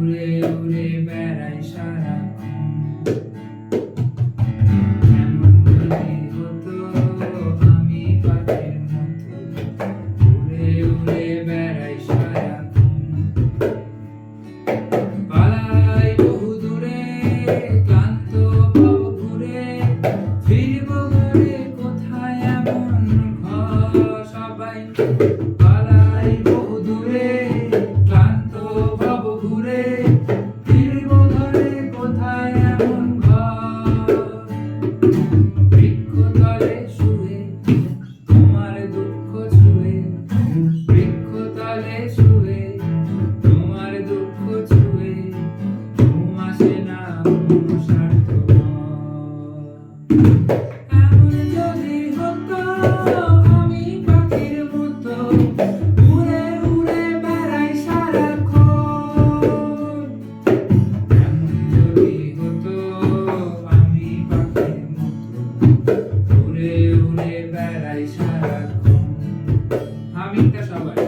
উড়ে উড়ে বেড়াই সারাক্ষণ। এমন যদি হতো আমি পাখির মতো, উড়ে উড়ে বেড়াই সারাক্ষণ। পালাই বহু দূরে, ক্লান্ত ভব ঘুরে, ফিরবো ঘরে কোথায় এমন ঘর সবাই। পালাই বহু দূরে, ক্লান্ত ভব ঘুরে, ফিরবো ঘরে কোথায় এমন ঘর। বৃক্ষতলে শুয়ে তোমার দুঃখ ছুঁয়ে, বৃক্ষতলে শুয়ে তোমার দুঃখ ছুঁয়ে, ঘুম আসে না স্বার্থপর। এমন যদি হতো আমি পাখির মতো, উড়ে উড়ে বেড়াই সারাক্ষণ। এমন যদি হতো আমি পাখির মতো, উড়ে উড়ে বেড়াই সারাক্ষণ। হামিটা সবাই